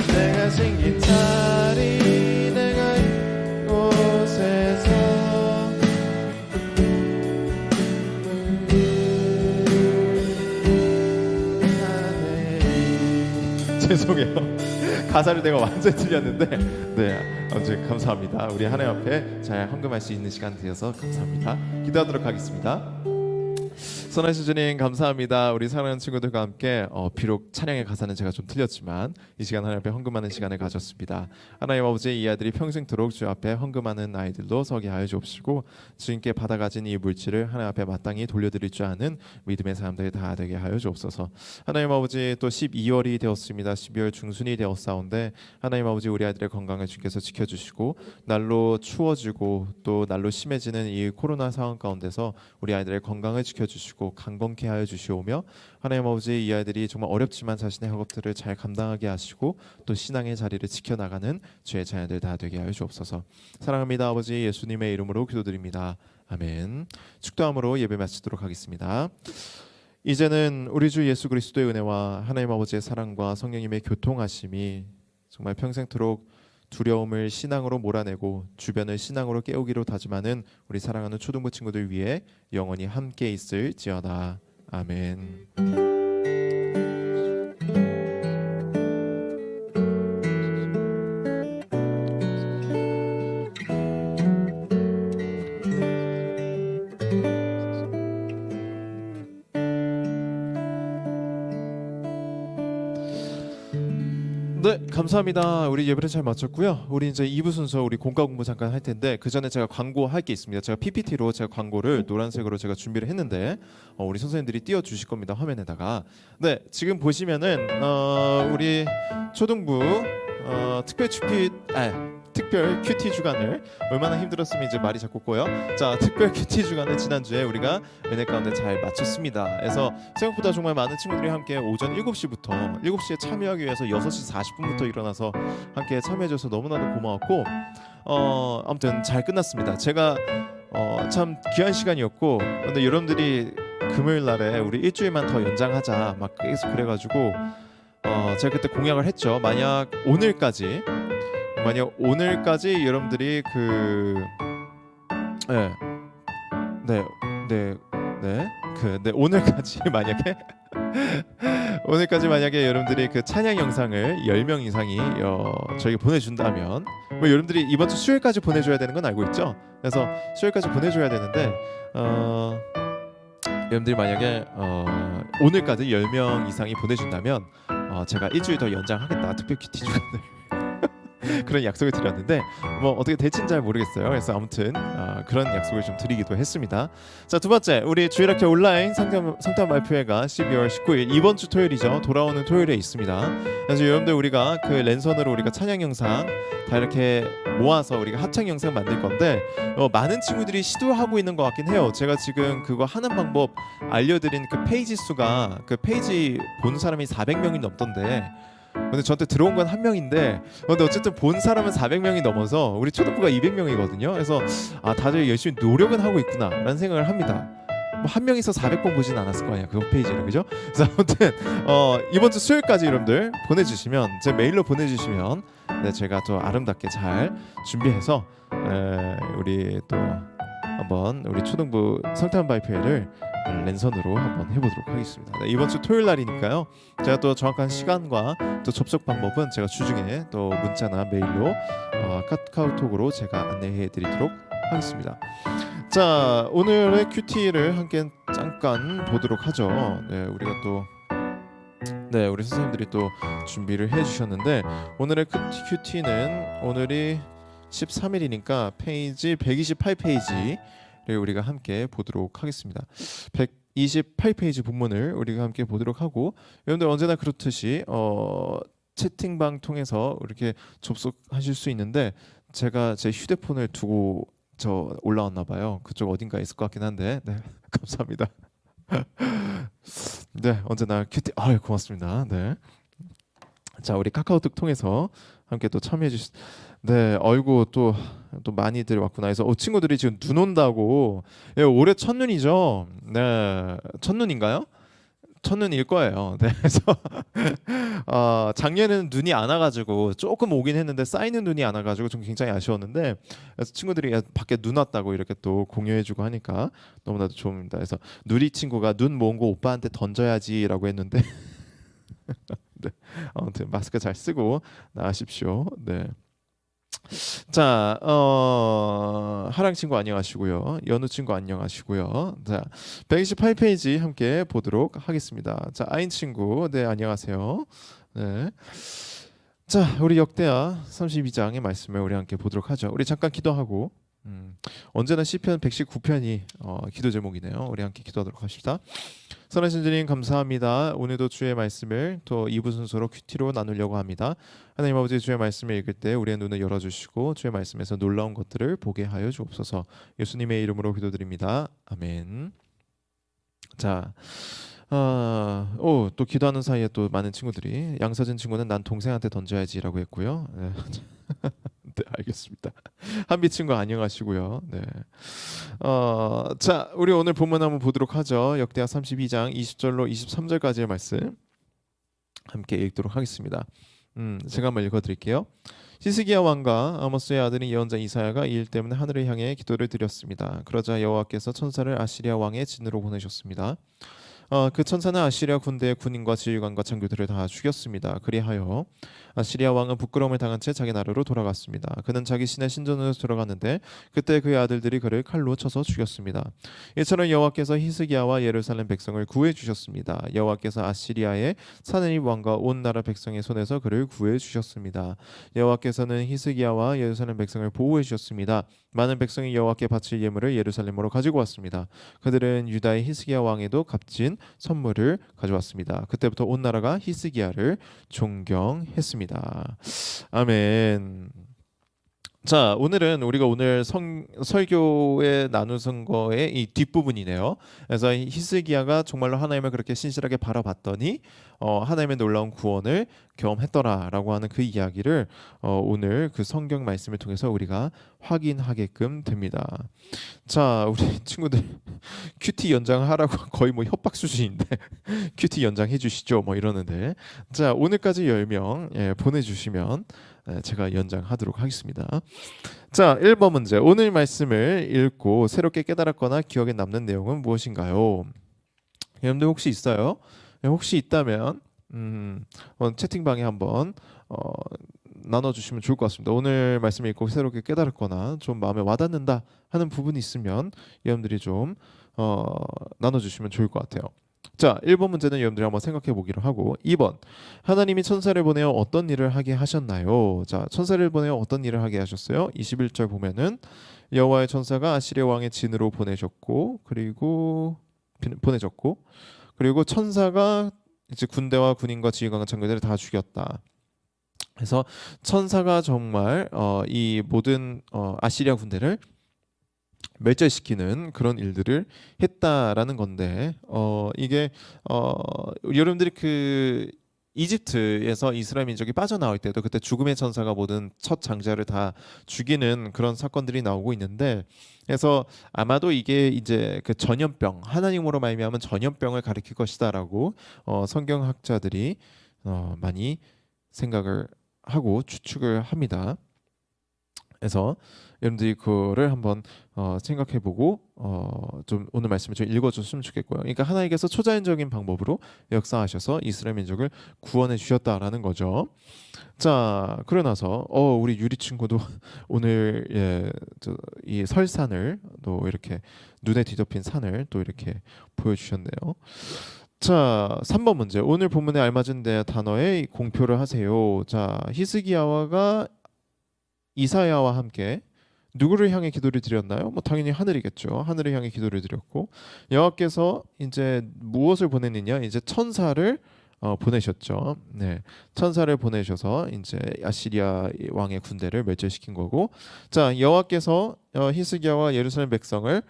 내가 심긴 자리, 내가 이곳에서 죄송해요. 가사를 내가 완전히 틀렸는데 네, 아무튼 감사합니다. 우리 하나님 앞에 잘 헌금할 수 있는 시간 되어서 감사합니다. 기도하도록 하겠습니다. 선하신 주님 감사합니다. 우리 사랑하는 친구들과 함께 비록 찬양의 가사는 제가 좀 틀렸지만 이 시간 하나님 앞에 헌금하는 시간을 가졌습니다. 하나님 아버지, 이 아이들이 평생토록 주 앞에 헌금하는 아이들로 서게 하여 주옵시고 주님께 받아가진 이 물질을 하나님 앞에 마땅히 돌려드릴 줄 아는 믿음의 사람들이 다 되게 하여 주옵소서. 하나님 아버지, 또 12월이 되었습니다. 12월 중순이 되었사온데 하나님 아버지, 우리 아이들의 건강을 주께서 지켜주시고 날로 추워지고 또 날로 심해지는 이 코로나 상황 가운데서 우리 아이들의 건강을 지켜주시고 강건케 하여 주시오며 하나님 아버지, 이 아이들이 정말 어렵지만 자신의 학업들을 잘 감당하게 하시고 또 신앙의 자리를 지켜나가는 주의 자녀들 다 되게 하여 주옵소서. 사랑합니다 아버지, 예수님의 이름으로 기도드립니다. 아멘. 축도함으로 예배 마치도록 하겠습니다. 이제는 우리 주 예수 그리스도의 은혜와 하나님 아버지의 사랑과 성령님의 교통하심이 정말 평생토록 두려움을 신앙으로 몰아내고 주변을 신앙으로 깨우기로 다짐하는 우리 사랑하는 초등부 친구들 위해 영원히 함께 있을지어다. 아멘. 네, 감사합니다. 우리 예배를 잘 마쳤고요. 우리 이제 2부 순서 우리 공과 공부 잠깐 할 텐데 그 전에 제가 광고할 게 있습니다. 제가 PPT로 제가 광고를 노란색으로 제가 준비를 했는데 우리 선생님들이 띄워 주실 겁니다. 화면에다가. 네, 지금 보시면은 우리 초등부 특별 큐티 주간을 얼마나 힘들었으면 이제 말이 자꾸 꼬여. 자, 특별 큐티 주간을 지난주에 우리가 은혜 가운데 잘 마쳤습니다. 그래서 생각보다 정말 많은 친구들이 함께 오전 7시에 참여하기 위해서 6시 40분부터 일어나서 함께 참여해줘서 너무나도 고마웠고 아무튼 잘 끝났습니다. 제가 참 귀한 시간이었고 근데 여러분들이 금요일 날에 우리 일주일만 더 연장하자 막 계속 그래가지고 제가 그때 공약을 했죠. 만약 오늘까지 여러분들이 오늘까지 만약에 여러분들이 그 찬양 영상을 10명 이상이 저에게 보내준다면 뭐 여러분들이 이번 주 수요일까지 보내줘야 되는 건 알고 있죠. 그래서 수요일까지 보내줘야 되는데 여러분들이 만약에 오늘까지 10명 이상이 보내준다면 제가 일주일 더 연장하겠다. 특별 큐티 주간을 그런 약속을 드렸는데 뭐 어떻게 될지는 잘 모르겠어요. 그래서 아무튼 그런 약속을 좀 드리기도 했습니다. 자, 두 번째, 우리 주일학교 온라인 성탄 발표회가 12월 19일 이번 주 토요일이죠. 돌아오는 토요일에 있습니다. 그래서 여러분들 우리가 그 랜선으로 우리가 찬양 영상 다 이렇게 모아서 우리가 합창 영상 만들 건데 많은 친구들이 시도하고 있는 것 같긴 해요. 제가 지금 그거 하는 방법 알려드린 그 페이지 수가 그 페이지 본 사람이 400명이 넘던데 근데 저한테 들어온 건 한 명인데 근데 어쨌든 본 사람은 400명이 넘어서 우리 초등부가 200명이거든요. 그래서 다들 열심히 노력은 하고 있구나라는 생각을 합니다. 뭐 한 명이서 400번 보진 않았을 거 아니야 그 페이지를, 그죠? 그래서 아무튼 이번 주 수요일까지 여러분들 보내주시면 제 메일로 보내주시면 네, 제가 또 아름답게 잘 준비해서 우리 또 한번 우리 초등부 성탄 발표회를 랜선으로 한번 해보도록 하겠습니다. 네, 이번 주 토요일 날이니까요. 제가 또 정확한 시간과 또 접속 방법은 제가 주중에 또 문자나 메일로 카카오톡으로 제가 안내해드리도록 하겠습니다. 자, 오늘의 큐티를 함께 잠깐 보도록 하죠. 네, 우리가 또 우리 선생님들이 또 준비를 해주셨는데 오늘의 큐티는 오늘이 13일이니까 페이지 128페이지를 우리가 함께 보도록 하겠습니다. 128페이지 본문을 우리가 함께 보도록 하고 여러분들 언제나 그렇듯이 채팅방 통해서 이렇게 접속하실 수 있는데 제가 제 휴대폰을 두고 올라왔나 봐요. 그쪽 어딘가에 있을 것 같긴 한데 네, 감사합니다. 네, 언제나 큐티 고맙습니다. 네. 자, 우리 카카오톡 통해서 함께 또 참여해 주시. 네, 어이구 또 많이들 왔구나. 그래서 친구들이 지금 눈 온다고. 예, 올해 첫눈이죠. 네, 첫눈인가요? 첫눈일 거예요. 네, 그래서 작년에는 눈이 안 와가지고 조금 오긴 했는데 쌓이는 눈이 안 와가지고 좀 굉장히 아쉬웠는데 그래서 친구들이 밖에 눈 왔다고 이렇게 또 공유해주고 하니까 너무나도 좋습니다. 그래서 누리 친구가 눈 모은 거 오빠한테 던져야지라고 했는데 네, 아무튼 마스크 잘 쓰고 나가십시오. 네. 자, 하랑 친구 안녕하시고요. 연우 친구 안녕하시고요. 자, 128페이지 함께 보도록 하겠습니다. 자, 아인 친구, 네, 안녕하세요. 네. 자, 우리 역대하 32장의 말씀을 우리 함께 보도록 하죠. 우리 잠깐 기도하고 언제나 시편 119편이 기도 제목이네요. 우리 함께 기도하도록 합시다. 선하신 주님 감사합니다. 오늘도 주의 말씀을 또 2부 순서로 큐티로 나누려고 합니다. 하나님 아버지, 주의 말씀을 읽을 때 우리의 눈을 열어주시고 주의 말씀에서 놀라운 것들을 보게 하여 주옵소서. 예수님의 이름으로 기도드립니다. 아멘. 자, 또 기도하는 사이에 또 많은 친구들이 양서진 친구는 난 동생한테 던져야지라고 했고요. 네. 네, 알겠습니다. 한비 친구 안녕하시고요. 네. 자, 우리 오늘 본문 한번 보도록 하죠. 역대하 32장 20절로 23절까지의 말씀 함께 읽도록 하겠습니다. 제가 한번 읽어드릴게요. 히스기야 왕과 아모스의 아들인 예언자 이사야가 이 일 때문에 하늘을 향해 기도를 드렸습니다. 그러자 여호와께서 천사를 아시리아 왕의 진으로 보내셨습니다. 그 천사는 아시리아 군대의 군인과 지휘관과 장교들을 다 죽였습니다. 그리하여 아시리아 왕은 부끄러움을 당한 채 자기 나라로 돌아갔습니다. 그는 자기 신의 신전으로 들어갔는데 그때 그의 아들들이 그를 칼로 쳐서 죽였습니다. 이처럼 여호와께서 히스기야와 예루살렘 백성을 구해 주셨습니다. 여호와께서 아시리아의 사느립 왕과 온 나라 백성의 손에서 그를 구해 주셨습니다. 여호와께서는 히스기야와 예루살렘 백성을 보호해 주셨습니다. 많은 백성이 여호와께 바칠 예물을 예루살렘으로 가지고 왔습니다. 그들은 유다의 히스기야 왕에도 값진 선물을 가져왔습니다. 그때부터 온 나라가 히스기야를 존경했습니다. 아멘. 자, 오늘은 우리가 오늘 설교에 나눈 거의 이 뒷부분이네요. 그래서 히스기야가 정말로 하나님을 그렇게 신실하게 바라봤더니 하나님의 놀라운 구원을 경험했더라라고 하는 그 이야기를 오늘 그 성경 말씀을 통해서 우리가 확인하게끔 됩니다. 자, 우리 친구들 큐티 연장하라고 거의 뭐 협박 수준인데 큐티 연장해 주시죠 뭐 이러는데, 자, 오늘까지 10명 보내주시면 제가 연장하도록 하겠습니다. 자, 1번 문제. 오늘 말씀을 읽고 새롭게 깨달았거나 기억에 남는 내용은 무엇인가요? 여러분들 혹시 있어요? 혹시 있다면 채팅방에 한번 나눠주시면 좋을 것 같습니다. 오늘 말씀을 읽고 새롭게 깨달았거나 좀 마음에 와닿는다 하는 부분이 있으면 여러분들이 좀 나눠주시면 좋을 것 같아요. 자, 1번 문제는 여러분들이 한번 생각해 보기로 하고 2번 하나님이 천사를 보내어 어떤 일을 하게 하셨나요? 자, 천사를 보내어 어떤 일을 하게 하셨어요? 21절 보면은 여호와의 천사가 아시리아 왕의 진으로 보내졌고 그리고 천사가 이제 군대와 군인과 지휘관과 장교들을 다 죽였다. 그래서 천사가 정말 이 모든 아시리아 군대를 멸절시키는 그런 일들을 했다라는 건데 이게 여러분들이 그 이집트에서 이스라엘 민족이 빠져나올 때도 그때 죽음의 천사가 모든 첫 장자를 다 죽이는 그런 사건들이 나오고 있는데 그래서 아마도 이게 이제 그 전염병 하나님으로 말미암은 전염병을 가리킬 것이다라고 성경학자들이 많이 생각을 하고 추측을 합니다. 그래서 여러분들이 그거를 한번 생각해보고 좀 오늘 말씀을 좀 읽어줬으면 좋겠고요. 그러니까 하나님께서 초자연적인 방법으로 역사하셔서 이스라엘 민족을 구원해 주셨다라는 거죠. 자, 그러고 나서 우리 유리 친구도 오늘 이 설산을 또 이렇게 눈에 뒤덮인 산을 또 이렇게 보여주셨네요. 자, 3번 문제. 오늘 본문에 알맞은 단어에 공표를 하세요. 자, 히스기야가 이사야와 함께 누구를 향해 기도를 드렸나요? 뭐 당연히 하늘이겠죠. 하늘을 향해 기도를 드렸고 여호와께서 이제 무엇을 보냈느냐? 이제 천사를 보내셨죠. 네, 천사를 보내셔서 이제 아시리아 왕의 군대를 멸절시킨 거고, 자 여호와께서 히스기야와 예루살렘 백성을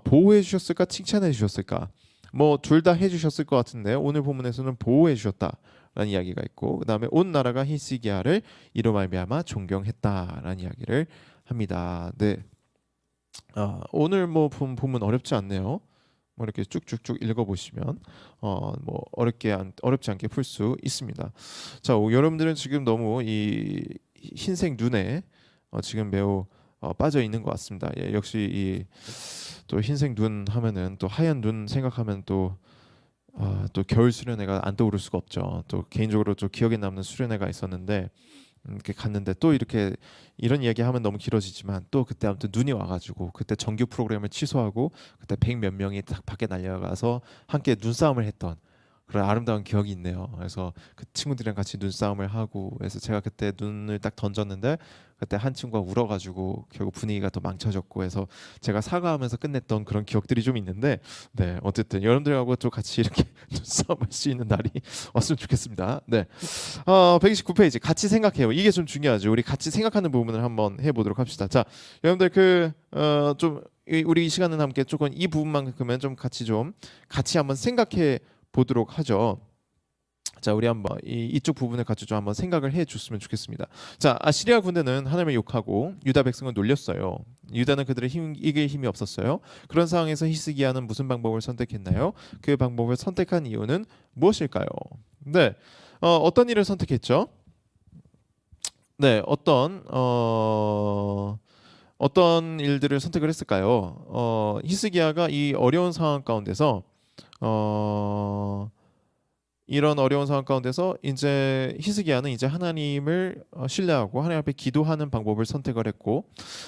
보호해 주셨을까, 칭찬해 주셨을까? 뭐 둘 다 해주셨을 것 같은데 오늘 본문에서는 보호해 주셨다라는 이야기가 있고, 그다음에 온 나라가 히스기야를 이로 말미암아 존경했다라는 이야기를 합니다. 네, 오늘 뭐 본문 어렵지 않네요. 뭐 이렇게 쭉쭉쭉 읽어보시면 뭐 어렵지 않게 풀 수 있습니다. 자, 여러분들은 지금 너무 이 흰색 눈에 지금 매우 빠져 있는 것 같습니다. 예, 역시 이 또 흰색 눈 하면은 또 하얀 눈 생각하면 또 겨울 수련회가 안 떠오를 수가 없죠. 또 개인적으로 좀 기억에 남는 수련회가 있었는데 이렇게 갔는데 또 이렇게 이런 이야기 하면 너무 길어지지만 또 그때 아무튼 눈이 와가지고 그때 정규 프로그램을 취소하고 그때 100 몇 명이 딱 밖에 날려가서 함께 눈싸움을 했던 그런 아름다운 기억이 있네요. 그래서 그 친구들이랑 같이 눈싸움을 하고, 그래서 제가 그때 눈을 딱 던졌는데 그때 한 친구가 울어가지고 결국 분위기가 더 망쳐졌고 해서 제가 사과하면서 끝냈던 그런 기억들이 좀 있는데, 네, 어쨌든 여러분들하고 또 같이 이렇게 눈싸움할 수 있는 날이 왔으면 좋겠습니다. 네, 129페이지 같이 생각해요. 이게 좀 중요하죠. 우리 같이 생각하는 부분을 한번 해보도록 합시다. 자, 여러분들 좀 우리 이 시간은 함께 조금 이 부분만큼은 좀 같이 한번 생각해 보도록 하죠. 자, 우리 한번 이쪽 부분을 같이 좀 한번 생각을 해줬으면 좋겠습니다. 자, 아시리아 군대는 하나님을 욕하고 유다 백성을 놀렸어요. 유다는 그들의 이길 힘이 없었어요. 그런 상황에서 히스기야는 무슨 방법을 선택했나요? 그 방법을 선택한 이유는 무엇일까요? 네, 어떤 일을 선택했죠? 네, 어떤 일들을 선택을 했을까요? 히스기야가 이 어려운 상황 가운데서 이런 어려운 상황 가운데서 이제 히스기야는 이제 하나님을 신뢰하고 하나님 앞에 기도하는 방법을 선택을 했고,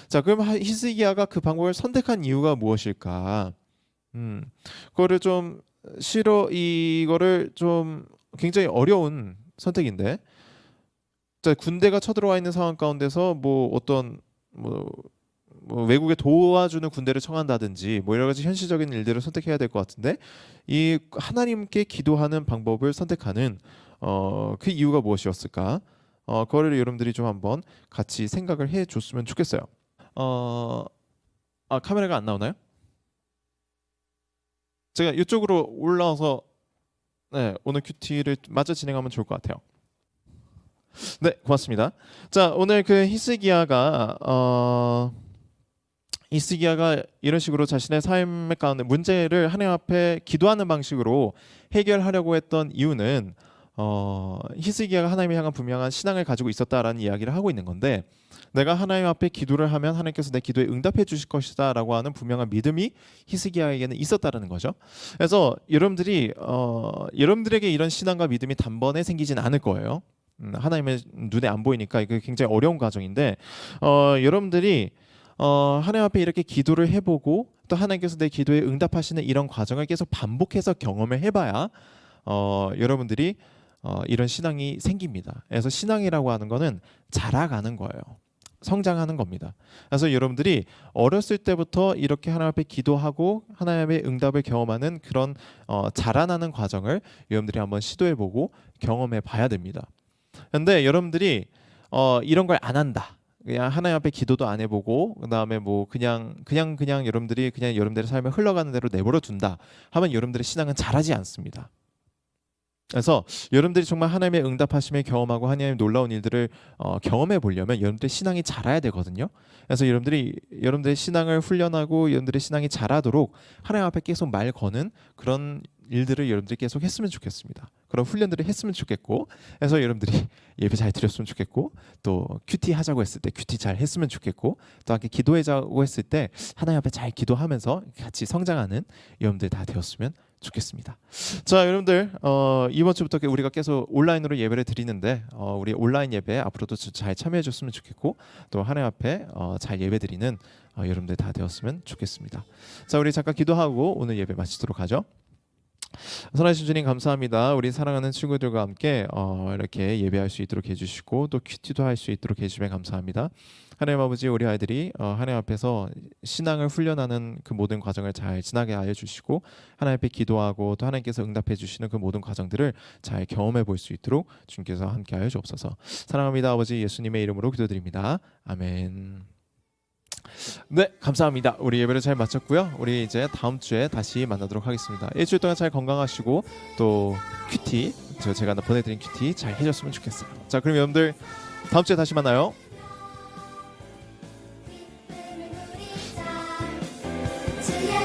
자, 그럼 히스기야가 그 방법을 선택한 이유가 무엇일까? 이거를 좀 굉장히 어려운 선택인데, 자, 군대가 쳐들어와 있는 상황 가운데서 뭐 외국에 도와주는 군대를 청한다든지 뭐 여러 가지 현실적인 일들을 선택해야 될 것 같은데, 이 하나님께 기도하는 방법을 선택하는 그 이유가 무엇이었을까? 그거를 여러분들이 좀 한번 같이 생각을 해줬으면 좋겠어요. 카메라가 안 나오나요? 제가 이쪽으로 올라와서 네, 오늘 큐티를 마저 진행하면 좋을 것 같아요. 네, 고맙습니다. 자, 오늘 그 히스기야가 이런 식으로 자신의 삶 가운데 문제를 하나님 앞에 기도하는 방식으로 해결하려고 했던 이유는 히스기야가 하나님을 향한 분명한 신앙을 가지고 있었다라는 이야기를 하고 있는 건데, 내가 하나님 앞에 기도를 하면 하나님께서 내 기도에 응답해 주실 것이다라고 하는 분명한 믿음이 히스기야에게는 있었다라는 거죠. 그래서 여러분들에게 이런 신앙과 믿음이 단번에 생기진 않을 거예요. 하나님의 눈에 안 보이니까 이게 굉장히 어려운 과정인데, 여러분들이 하나님 앞에 이렇게 기도를 해보고 또 하나님께서 내 기도에 응답하시는 이런 과정을 계속 반복해서 경험을 해봐야 여러분들이 이런 신앙이 생깁니다. 그래서 신앙이라고 하는 거는 자라가는 거예요. 성장하는 겁니다. 그래서 여러분들이 어렸을 때부터 이렇게 하나님 앞에 기도하고 하나님의 응답을 경험하는 그런 자라나는 과정을 여러분들이 한번 시도해보고 경험해봐야 됩니다. 그런데 여러분들이 이런 걸 안 한다. 그냥 하나님 앞에 기도도 안 해보고 그다음에 뭐 그냥 여러분들이 그냥 여러분들의 삶을 흘러가는 대로 내버려 둔다 하면 여러분들의 신앙은 자라지 않습니다. 그래서 여러분들이 정말 하나님의 응답하심을 경험하고 하나님의 놀라운 일들을 경험해 보려면 여러분들의 신앙이 자라야 되거든요. 그래서 여러분들의 신앙을 훈련하고 여러분들의 신앙이 자라도록 하나님 앞에 계속 말 거는 그런 일들을 여러분들이 계속 했으면 좋겠습니다. 그런 훈련들을 했으면 좋겠고, 그래서 여러분들이 예배 잘 드렸으면 좋겠고, 또 큐티 하자고 했을 때 큐티 잘 했으면 좋겠고, 또 함께 기도하자고 했을 때 하나님 앞에 잘 기도하면서 같이 성장하는 여러분들 다 되었으면 좋겠습니다. 자, 여러분들 이번 주부터 우리가 계속 온라인으로 예배를 드리는데 우리 온라인 예배 앞으로도 잘 참여해 줬으면 좋겠고, 또 하나님 앞에 잘 예배 드리는 여러분들 다 되었으면 좋겠습니다. 자, 우리 잠깐 기도하고 오늘 예배 마치도록 하죠. 선하신 주님 감사합니다. 우리 사랑하는 친구들과 함께 이렇게 예배할 수 있도록 해주시고 또 큐티도 할 수 있도록 해주시면 감사합니다. 하나님 아버지, 우리 아이들이 하나님 앞에서 신앙을 훈련하는 그 모든 과정을 잘 지나게 하여 주시고 하나님 앞에 기도하고 또 하나님께서 응답해 주시는 그 모든 과정들을 잘 경험해 볼 수 있도록 주님께서 함께 하여 주옵소서. 사랑합니다. 아버지 예수님의 이름으로 기도드립니다. 아멘. 네, 감사합니다. 우리 예배를 잘 마쳤고요. 우리 이제 다음 주에 다시 만나도록 하겠습니다. 일주일 동안 잘 건강하시고 또 큐티 제가 보내드린 큐티 잘 해줬으면 좋겠어요. 자, 그럼 여러분들 다음 주에 다시 만나요. 주의